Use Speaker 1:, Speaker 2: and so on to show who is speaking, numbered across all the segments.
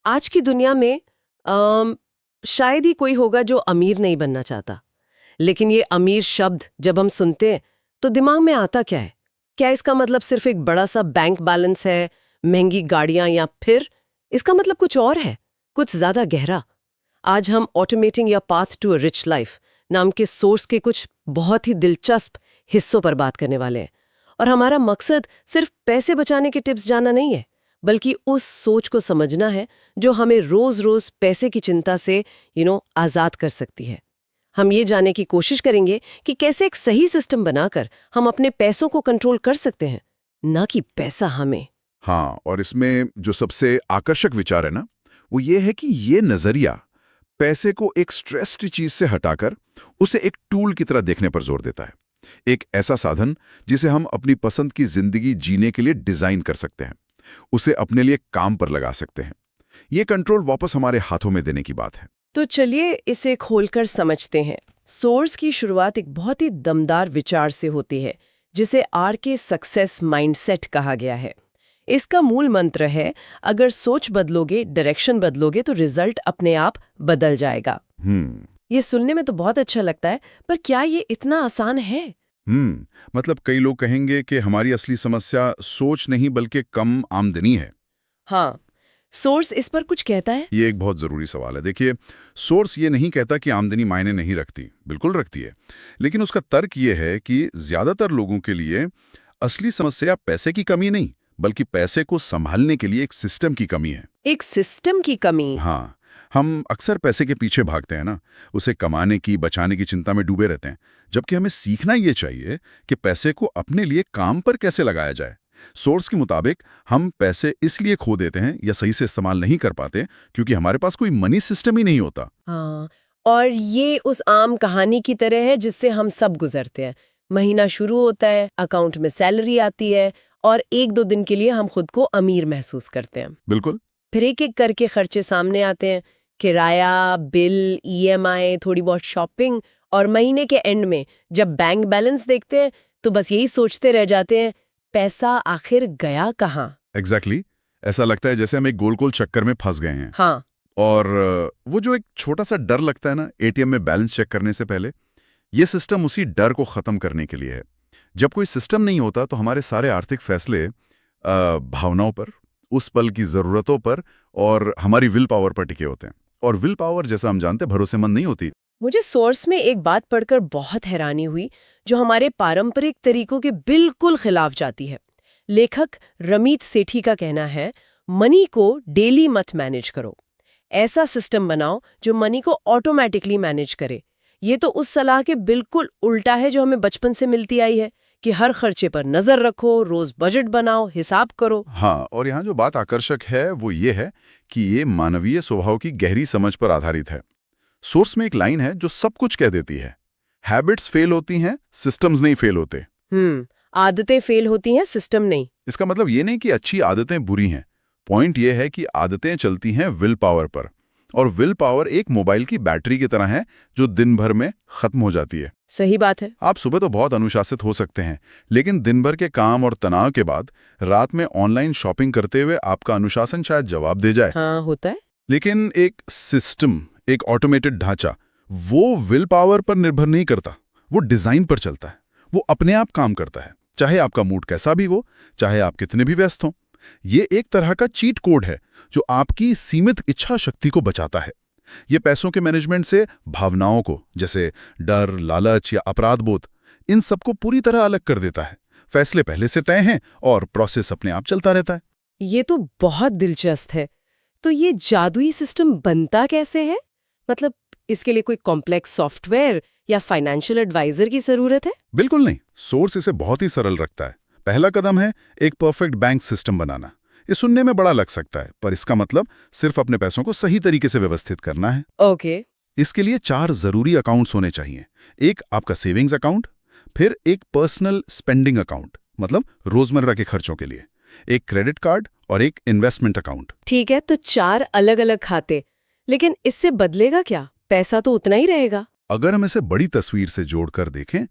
Speaker 1: आज की दुनिया में अम, शायद ही कोई होगा जो अमीर नहीं बनना चाहता। लेकिन ये अमीर शब्द जब हम सुनते हैं तो दिमाग में आता क्या है? क्या इसका मतलब सिर्फ एक बड़ा सा बैंक बैलेंस है, महंगी गाड़ियां, या फिर इसका मतलब कुछ और है, कुछ ज्यादा गहरा? आज हम ऑटोमेटिंग या path to a rich life नाम के सोर्स के कुछ बहुत ही दिलचस्प हिस्सों पर बात करने वाले हैं। और हमारा मकसद सिर्फ पैसे बचाने के टिप्स जानना नहीं है, बल्कि उस सोच को समझना है जो हमें रोज रोज पैसे की चिंता से आजाद कर सकती है। हम ये जानने की कोशिश करेंगे कि कैसे एक सही सिस्टम बनाकर हम अपने पैसों को कंट्रोल कर सकते हैं, ना कि पैसा हमें।
Speaker 2: हाँ, और इसमें जो सबसे आकर्षक विचार है ना, वो ये है कि ये नजरिया पैसे को एक स्ट्रेस्ड चीज से हटाकर उसे एक टूल की तरह देखने पर जोर देता है। एक ऐसा साधन जिसे हम अपनी पसंद की जिंदगी जीने के लिए डिजाइन कर सकते हैं, उसे अपने लिए काम पर लगा सकते हैं। ये कंट्रोल वापस हमारे हाथों में देने की बात है।
Speaker 1: तो चलिए इसे खोलकर समझते हैं। सोर्स की शुरुआत एक बहुत ही दमदार विचार से होती है, जिसे आर के सक्सेस माइंडसेट कहा गया है। इसका मूल मंत्र है, अगर सोच बदलोगे, डायरेक्शन बदलोगे, तो रिजल्ट अपने आप बदल जाएगा। ये सुनने में तो बहुत अच्छा लगता है, पर क्या ये इतना आसान है?
Speaker 2: मतलब कई लोग कहेंगे कि हमारी असली समस्या सोच नहीं बल्कि कम आमदनी है।
Speaker 1: हाँ, सोर्स इस पर कुछ कहता है?
Speaker 2: ये एक बहुत ज़रूरी सवाल है। देखिए, सोर्स ये नहीं कहता कि आमदनी मायने नहीं रखती, बिल्कुल रखती है। लेकिन उसका तर्क ये है कि ज़्यादातर लोगों के लिए असली समस्या पैसे की कमी नहीं, बल्कि पैसे को संभालने के लिए एक सिस्टम की कमी है।
Speaker 1: एक सिस्टम की कमी?
Speaker 2: हाँ, हम अक्सर पैसे के पीछे भागते हैं ना, उसे कमाने की, बचाने की चिंता में डूबे रहते हैं। जबकि हमें सीखना ये चाहिए कि पैसे को अपने लिए काम पर कैसे लगाया जाए। सोर्स के मुताबिक हम पैसे इसलिए खो देते हैं या सही से इस्तेमाल नहीं कर पाते क्योंकि हमारे पास कोई मनी सिस्टम ही नहीं होता।
Speaker 1: हाँ, और ये उस आम कहानी की तरह है जिससे हम सब गुजरते हैं। महीना शुरू होता है, अकाउंट में सैलरी आती है, और एक दो दिन के लिए हम खुद को अमीर महसूस करते हैं।
Speaker 2: बिल्कुल।
Speaker 1: फिर एक एक करके खर्चे सामने आते हैं, किराया, बिल, ईएमआई, थोड़ी बहुत शॉपिंग, और महीने के एंड में जब बैंक बैलेंस देखते हैं तो बस यही सोचते रह जाते हैं, पैसा आखिर गया कहाँ?
Speaker 2: एग्जैक्टली। ऐसा लगता है जैसे हम एक गोल गोल चक्कर में फंस गए हैं।
Speaker 1: हाँ।
Speaker 2: और वो जो एक छोटा सा डर लगता है ना एटीएम में बैलेंस चेक करने से पहले, ये सिस्टम उसी डर को खत्म करने के लिए है। जब कोई सिस्टम नहीं होता तो हमारे सारे आर्थिक फैसले भावनाओं पर, उस पल की जरूरतों पर और हमारी विल पावर पर टिके होते हैं। और विल पावर, जैसा हम जानते हैं, भरोसेमंद नहीं होती।
Speaker 1: मुझे सोर्स में एक बात पढ़कर बहुत हैरानी हुई, जो हमारे पारंपरिक तरीकों के बिल्कुल खिलाफ जाती है। लेखक रमीत सेठी का कहना है, मनी को डेली मत मैनेज करो, ऐसा सिस्टम बनाओ जो मनी को ऑटोमेटिकली मैनेज करे। ये तो उस सलाह के बिल्कुल उल्टा है जो हमें बचपन से मिलती आई है कि हर खर्चे पर नजर रखो, रोज बजट बनाओ, हिसाब करो।
Speaker 2: हाँ, और यहाँ जो बात आकर्षक है वो ये है कि ये मानवीय स्वभाव की गहरी समझ पर आधारित है। सोर्स में एक लाइन है जो सब कुछ कह देती है, हैबिट्स फेल होती हैं, सिस्टम्स नहीं फेल होते।
Speaker 1: आदतें फेल होती हैं, सिस्टम नहीं।
Speaker 2: इसका मतलब ये नहीं कि अच्छी आदतें बुरी हैं। पॉइंट ये है कि आदतें चलती हैं विल पावर पर, और विल पावर एक मोबाइल की बैटरी की तरह है जो दिन भर में खत्म हो जाती है।
Speaker 1: सही बात है।
Speaker 2: आप सुबह तो बहुत अनुशासित हो सकते हैं, लेकिन दिन भर के काम और तनाव के बाद रात में ऑनलाइन शॉपिंग करते हुए आपका अनुशासन शायद जवाब दे जाए।
Speaker 1: हाँ, होता है।
Speaker 2: लेकिन एक सिस्टम, एक ऑटोमेटेड ढांचा, वो विल पावर पर निर्भर नहीं करता, वो डिजाइन पर चलता है। वो अपने आप काम करता है, चाहे आपका मूड कैसा भी हो, चाहे आप कितने भी व्यस्त हों। ये एक तरह का चीट कोड है जो आपकी सीमित इच्छा शक्ति को बचाता है। ये पैसों के मैनेजमेंट से भावनाओं को, जैसे डर, लालच या अपराध बोध, इन सबको पूरी तरह अलग कर देता है। फैसले पहले से तय हैं और प्रोसेस अपने आप चलता रहता है।
Speaker 1: ये तो बहुत दिलचस्प है। तो ये जादुई सिस्टम बनता कैसे है? मतलब इसके लिए कोई कॉम्प्लेक्स सॉफ्टवेयर या फाइनेंशियल एडवाइजर की जरूरत है?
Speaker 2: बिल्कुल नहीं। सोर्स इसे बहुत ही सरल रखता है। पहला कदम है एक परफेक्ट बैंक सिस्टम बनाना। ये सुनने में बड़ा लग सकता है, पर इसका मतलब सिर्फ अपने पैसों को सही तरीके से व्यवस्थित करना है।
Speaker 1: ओके।
Speaker 2: इसके लिए 4 जरूरी अकाउंट्स होने चाहिए। एक आपका सेविंग्स अकाउंट, फिर एक पर्सनल स्पेंडिंग अकाउंट, मतलब रोजमर्रा के खर्चों के लिए, एक क्रेडिट कार्ड और एक इन्वेस्टमेंट अकाउंट।
Speaker 1: ठीक है, तो 4 अलग अलग खाते। लेकिन इससे बदलेगा क्या? पैसा तो उतना ही रहेगा।
Speaker 2: अगर हम इसे बड़ी तस्वीर से जोड़कर देखें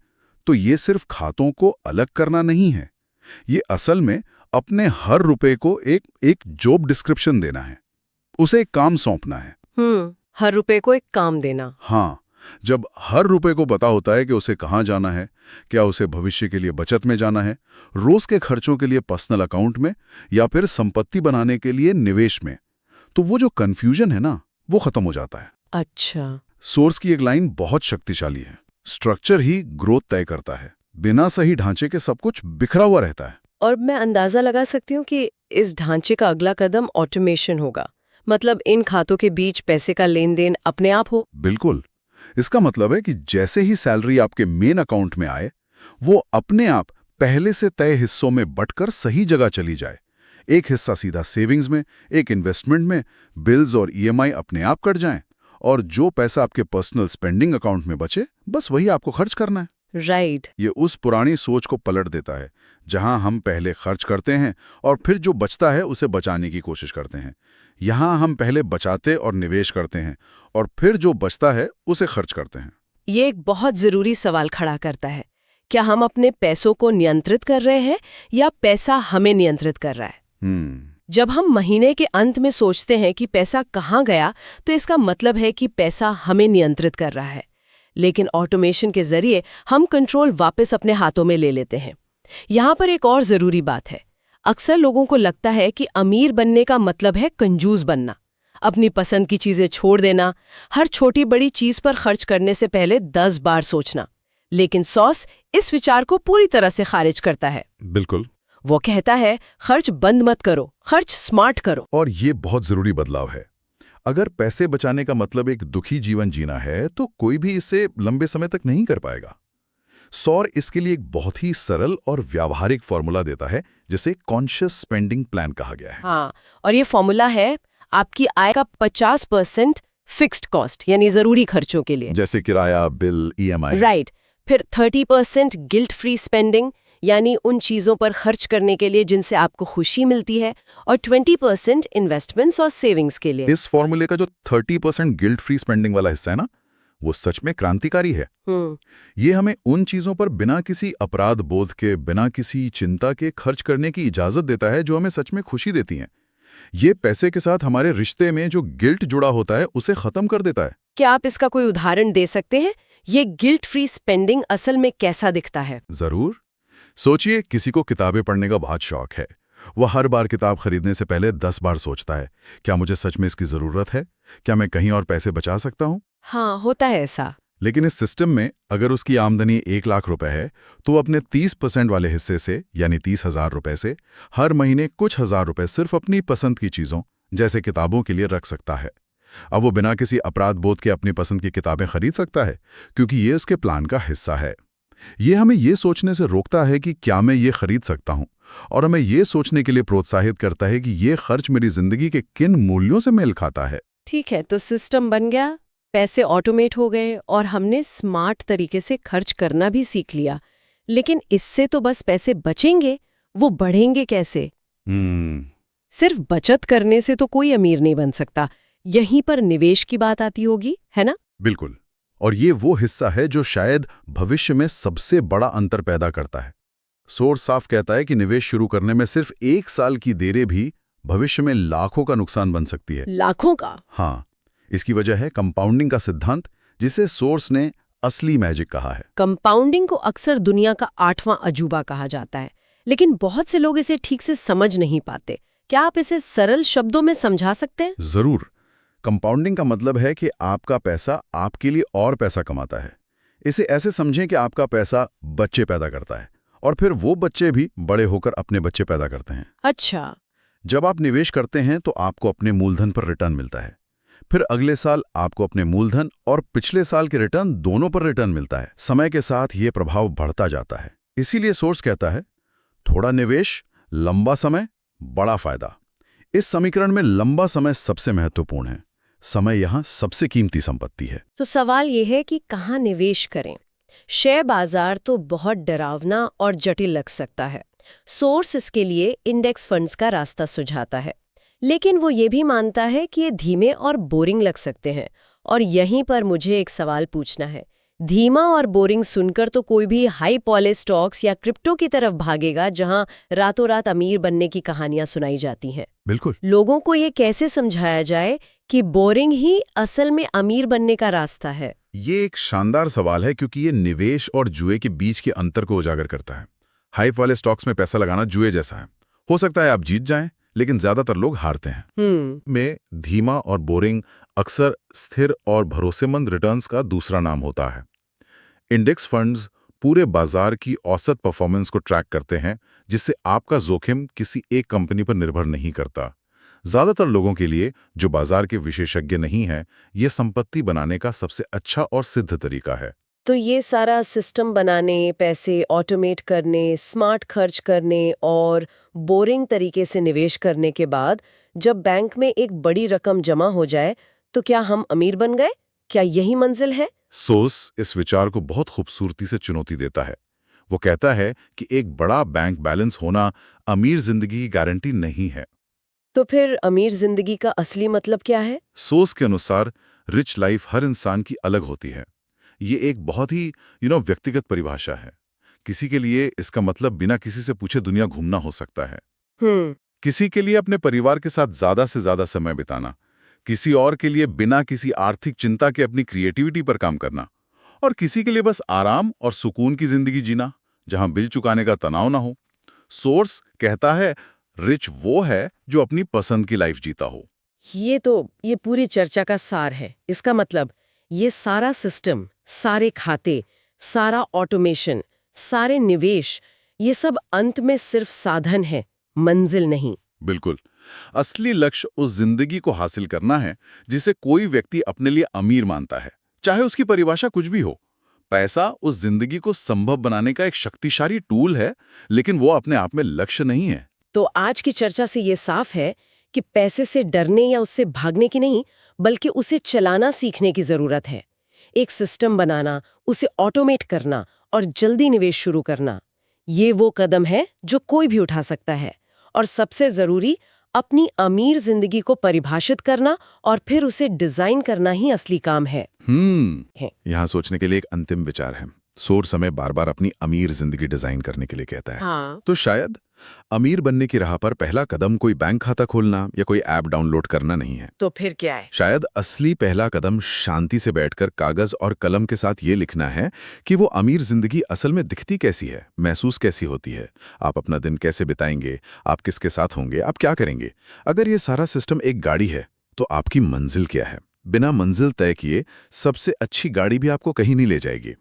Speaker 2: तो ये सिर्फ खातों को अलग करना नहीं है, ये असल में अपने हर रुपए को एक जॉब डिस्क्रिप्शन देना है। उसे एक काम सौंपना है।
Speaker 1: हर रुपए को एक काम देना।
Speaker 2: हाँ, जब हर रुपए को पता होता है कि उसे कहाँ जाना है, क्या उसे भविष्य के लिए बचत में जाना है, रोज के खर्चों के लिए पर्सनल अकाउंट में, या फिर संपत्ति बनाने के लिए निवेश में, तो वो जो कंफ्यूजन है ना, वो खत्म हो जाता है।
Speaker 1: अच्छा।
Speaker 2: सोर्स की एक लाइन बहुत शक्तिशाली है, स्ट्रक्चर ही ग्रोथ तय करता है। बिना सही ढांचे के सब कुछ बिखरा हुआ रहता है।
Speaker 1: और मैं अंदाजा लगा सकती हूँ कि इस ढांचे का अगला कदम ऑटोमेशन होगा। मतलब इन खातों के बीच पैसे का लेन देन अपने आप हो।
Speaker 2: बिल्कुल। इसका मतलब है कि जैसे ही सैलरी आपके मेन अकाउंट में आए, वो अपने आप पहले से तय हिस्सों में बंटकर सही जगह चली जाए। एक हिस्सा सीधा सेविंग्स में, एक इन्वेस्टमेंट में, बिल्स और ईएमआई अपने आप कट जाएं, और जो पैसा आपके पर्सनल स्पेंडिंग अकाउंट में बचे, बस वही आपको खर्च करना है।
Speaker 1: राइट।
Speaker 2: ये उस पुरानी सोच को पलट देता है, जहां हम पहले खर्च करते हैं और फिर जो बचता है उसे बचाने की कोशिश करते हैं। यहां हम पहले बचाते और निवेश करते हैं, और फिर जो बचता है उसे खर्च करते हैं।
Speaker 1: ये एक बहुत जरूरी सवाल खड़ा करता है। क्या हम अपने पैसों को नियंत्रित कर रहे हैं या पैसा हमें नियंत्रित कर रहा है? जब हम महीने के अंत में सोचते हैं कि पैसा कहाँ गया, तो इसका मतलब है कि पैसा हमें नियंत्रित कर रहा है। लेकिन ऑटोमेशन के जरिए हम कंट्रोल वापस अपने हाथों में ले लेते हैं। यहाँ पर एक और जरूरी बात है। अक्सर लोगों को लगता है कि अमीर बनने का मतलब है कंजूस बनना, अपनी पसंद की चीजें छोड़ देना, हर छोटी बड़ी चीज पर खर्च करने से पहले 10 बार सोचना। लेकिन सॉस इस विचार को पूरी तरह से खारिज करता है।
Speaker 2: बिल्कुल।
Speaker 1: वो कहता है खर्च बंद मत करो, खर्च स्मार्ट करो।
Speaker 2: और ये बहुत जरूरी बदलाव है। अगर पैसे बचाने का मतलब एक दुखी जीवन जीना है, तो कोई भी इसे लंबे समय तक नहीं कर पाएगा। सौर इसके लिए एक बहुत ही सरल और व्यावहारिक फॉर्मूला देता है, जिसे कॉन्शियस स्पेंडिंग प्लान कहा गया है।
Speaker 1: हाँ, और ये फॉर्मूला है आपकी आय का 50% फिक्स्ड कॉस्ट, यानी जरूरी खर्चों के लिए,
Speaker 2: जैसे किराया, बिल, ईएमआई।
Speaker 1: राइट। फिर 30% गिल्ट फ्री स्पेंडिंग, यानी उन चीजों पर खर्च करने के लिए जिनसे आपको खुशी मिलती है, और 20% इन्वेस्टमेंट्स और सेविंग्स के लिए।
Speaker 2: इस फॉर्मूले का जो 30% गिल्ट फ्री स्पेंडिंग वाला हिस्सा है ना, वो सच में क्रांतिकारी है। ये हमें उन चीजों पर बिना किसी अपराध बोध के, बिना किसी चिंता के खर्च करने की इजाजत देता है जो हमें सच में खुशी देती हैं। ये पैसे के साथ हमारे रिश्ते में जो गिल्ट जुड़ा होता है उसे खत्म कर देता है।
Speaker 1: क्या आप इसका कोई उदाहरण दे सकते हैं? ये गिल्ट फ्री स्पेंडिंग असल में कैसा दिखता है?
Speaker 2: जरूर। सोचिए, किसी को किताबें पढ़ने का बहुत शौक है। वह हर बार किताब खरीदने से पहले 10 बार सोचता है, क्या मुझे सच में इसकी जरूरत है? क्या मैं कहीं और पैसे बचा सकता हूँ?
Speaker 1: हाँ, होता है ऐसा।
Speaker 2: लेकिन इस सिस्टम में अगर उसकी आमदनी 1 लाख रुपए है, तो वो अपने 30% वाले हिस्से से, यानी 30,000 रुपए से, हर महीने कुछ हजार रुपए सिर्फ अपनी पसंद की चीजों जैसे किताबों के लिए रख सकता है। अब वो बिना किसी अपराध बोध के अपनी पसंद की किताबें खरीद सकता है, क्योंकि ये उसके प्लान का हिस्सा है। ये हमें ये सोचने से रोकता है कि क्या मैं ये खरीद सकता हूँ, और हमें ये सोचने के लिए प्रोत्साहित करता है कि ये खर्च मेरी जिंदगी के किन मूल्यों से मेल खाता है।
Speaker 1: ठीक है, तो सिस्टम बन गया, पैसे ऑटोमेट हो गए, और हमने स्मार्ट तरीके से खर्च करना भी सीख लिया। लेकिन इससे तो बस पैसे बचेंगे, वो बढ़ेंगे कैसे? सिर्फ बचत करने से तो कोई अमीर नहीं बन सकता। यहीं पर निवेश की बात आती होगी, है ना?
Speaker 2: बिल्कुल। और ये वो हिस्सा है जो शायद भविष्य में सबसे बड़ा अंतर पैदा करता है। सोर्स साफ कहता है कि निवेश शुरू करने में सिर्फ 1 साल की देरी भी भविष्य में लाखों का नुकसान बन सकती है।
Speaker 1: लाखों का?
Speaker 2: हाँ, इसकी वजह है कंपाउंडिंग का सिद्धांत, जिसे सोर्स ने असली मैजिक कहा है।
Speaker 1: कंपाउंडिंग को अक्सर दुनिया का 8वां अजूबा कहा जाता है, लेकिन बहुत से लोग इसे ठीक से समझ नहीं पाते। क्या आप इसे सरल शब्दों में समझा सकते हैं?
Speaker 2: जरूर। कंपाउंडिंग का मतलब है कि आपका पैसा आपके लिए और पैसा कमाता है। इसे ऐसे समझें कि आपका पैसा बच्चे पैदा करता है, और फिर वो बच्चे भी बड़े होकर अपने बच्चे पैदा करते हैं।
Speaker 1: अच्छा।
Speaker 2: जब आप निवेश करते हैं तो आपको अपने मूलधन पर रिटर्न मिलता है। फिर अगले साल आपको अपने मूलधन और पिछले साल के रिटर्न दोनों पर रिटर्न मिलता है। समय के साथ ये प्रभाव बढ़ता जाता है। इसीलिए सोर्स कहता है, थोड़ा निवेश, लंबा समय, बड़ा फायदा। इस समीकरण में लंबा समय सबसे महत्वपूर्ण है। समय यहाँ सबसे कीमती संपत्ति है।
Speaker 1: तो सवाल यह है कि कहाँ निवेश करें? शेयर बाजार तो बहुत डरावना और जटिल लग सकता है। सोर्स इसके लिए इंडेक्स फंड्स का रास्ता सुझाता है, लेकिन वो ये भी मानता है कि ये धीमे और बोरिंग लग सकते हैं। और यहीं पर मुझे एक सवाल पूछना है, धीमा और बोरिंग सुनकर तो कोई भी हाई पॉलिश स्टॉक्स या क्रिप्टो की तरफ भागेगा जहां रातों रात अमीर बनने की कहानियां सुनाई जाती हैं।
Speaker 2: बिल्कुल।
Speaker 1: लोगों को ये कैसे समझाया जाए कि बोरिंग ही असल में अमीर बनने का रास्ता है?
Speaker 2: ये एक शानदार सवाल है क्योंकि ये निवेश और जुए के बीच के अंतर को उजागर करता है। हाइप वाले स्टॉक्स में पैसा लगाना जुए जैसा है। हो सकता है आप जीत जाएं, लेकिन ज्यादातर लोग हारते हैं। में धीमा और बोरिंग अक्सर स्थिर और भरोसेमंद रिटर्न्स का दूसरा नाम होता है। इंडेक्स फंड्स पूरे बाजार की औसत परफॉर्मेंस को ट्रैक करते हैं, जिससे आपका जोखिम किसी एक कंपनी पर निर्भर नहीं करता। ज्यादातर लोगों के लिए जो बाजार के विशेषज्ञ नहीं हैं, ये संपत्ति बनाने का सबसे अच्छा और सिद्ध तरीका है।
Speaker 1: तो ये सारा सिस्टम बनाने, पैसे ऑटोमेट करने, स्मार्ट खर्च करने और बोरिंग तरीके से निवेश करने के बाद जब बैंक में एक बड़ी रकम जमा हो जाए तो क्या हम अमीर बन गए? क्या यही मंजिल है?
Speaker 2: सोस इस विचार को बहुत खूबसूरती से चुनौती देता है। वो कहता है कि एक बड़ा बैंक बैलेंस होना अमीर जिंदगी की गारंटी नहीं है।
Speaker 1: तो फिर अमीर जिंदगी का असली मतलब क्या है?
Speaker 2: सोस के अनुसार रिच लाइफ हर इंसान की अलग होती है। ये एक बहुत ही व्यक्तिगत परिभाषा है। किसी के लिए इसका मतलब बिना किसी से पूछे दुनिया घूमना हो सकता है। किसी के लिए अपने परिवार के साथ ज्यादा से ज्यादा समय बिताना, किसी और के लिए बिना किसी आर्थिक चिंता के अपनी क्रिएटिविटी पर काम करना, और किसी के लिए बस आराम और सुकून की जिंदगी जीना जहां बिल चुकाने का तनाव ना हो। सोर्स कहता है रिच वो है जो अपनी पसंद की लाइफ जीता हो।
Speaker 1: ये पूरी चर्चा का सार है। इसका मतलब ये सारा सिस्टम, सारे खाते, सारा ऑटोमेशन, सारे निवेश, ये सब अंत में सिर्फ साधन है, मंजिल नहीं।
Speaker 2: बिल्कुल। असली लक्ष्य उस जिंदगी को हासिल करना है जिसे कोई व्यक्ति अपने लिए अमीर मानता है, चाहे उसकी परिभाषा कुछ भी हो। पैसा उस जिंदगी को संभव बनाने का एक शक्तिशाली टूल है, लेकिन वो अपने आप में लक्ष्य नहीं है।
Speaker 1: तो आज की चर्चा से ये साफ है कि पैसे से डरने या उससे भागने की नहीं, बल्कि उसे चलाना सीखने की जरूरत है। एक सिस्टम बनाना, उसे ऑटोमेट करना और जल्दी निवेश शुरू करना, ये वो कदम है जो कोई भी उठा सकता है। और सबसे जरूरी, अपनी अमीर जिंदगी को परिभाषित करना और फिर उसे डिजाइन करना ही असली काम है।
Speaker 2: यहाँ सोचने के लिए एक अंतिम विचार है। सोर्स हमें बार बार अपनी अमीर जिंदगी डिजाइन करने के लिए कहता है।
Speaker 1: हाँ।
Speaker 2: तो शायद अमीर बनने की राह पर पहला कदम कोई बैंक खाता खोलना या कोई ऐप डाउनलोड करना नहीं है।
Speaker 1: तो फिर क्या है?
Speaker 2: शायद असली पहला कदम शांति से बैठकर कागज और कलम के साथ ये लिखना है कि वो अमीर जिंदगी असल में दिखती कैसी है, महसूस कैसी होती है। आप अपना दिन कैसे बिताएंगे, आप किसके साथ होंगे, आप क्या करेंगे। अगर ये सारा सिस्टम एक गाड़ी है तो आपकी मंजिल क्या है? बिना मंजिल तय किए सबसे अच्छी गाड़ी भी आपको कहीं नहीं ले जाएगी।